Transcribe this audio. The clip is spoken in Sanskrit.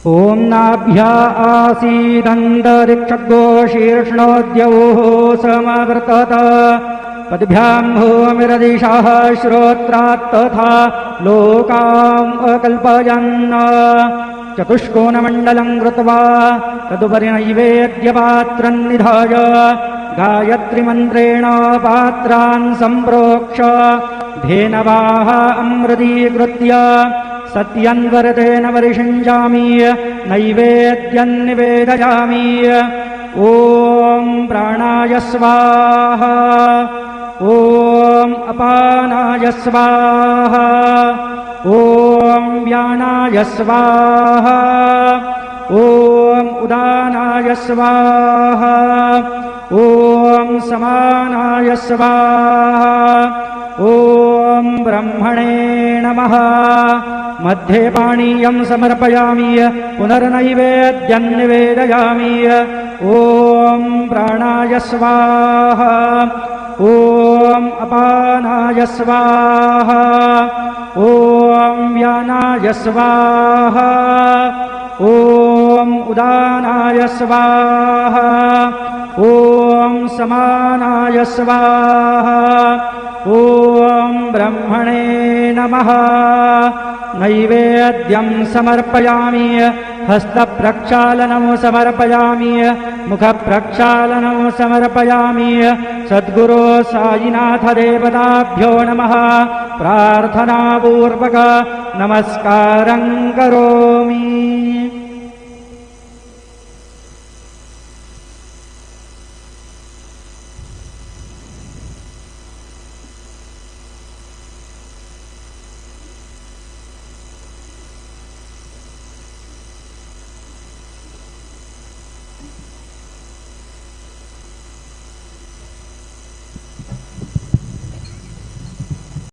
ॐ नाभ्या आसीदन्तरिक्षगो शीर्ष्णोद्यौः समवर्तत पद्भ्यां भूमिरदिशः श्रोत्रात् तथा लोकाम् अकल्पयन् चतुष्कोणमण्डलं कृत्वा तदुपरि नैवेद्यपात्रं निधाय गायत्रीमन्त्रेण पात्रान् सम्प्रोक्ष धेनवाः अमृतीकृत्य सत्यन्वरतेन परिषिञ्जामि नैवेद्यं निवेदयामि। ॐ प्राणाय स्वाहा ॐ अपानाय स्वाहा ॐ व्यानाय स्वाहा ॐ उदानाय स्वाहा ॐ समानाय स्वाहा ॐ ब्रह्मणे नमः। मध्ये पानीयं समर्पयामि पुनर्नैवेद्यं निवेदयामि। ॐ प्राणाय स्वाहा ॐ अपानाय स्वाहा ॐ व्यानाय स्वाहा ॐ उदानाय स्वाहा ॐ समानाय स्वाहा ॐ ब्रह्मणे नमः। नैवेद्यं समर्पयामि हस्तप्रक्षालनं समर्पयामि मुखप्रक्षालनं समर्पयामि। सद्गुरो साईनाथ देवताभ्यो नमः प्रार्थनापूर्वक नमस्कारं करोमि।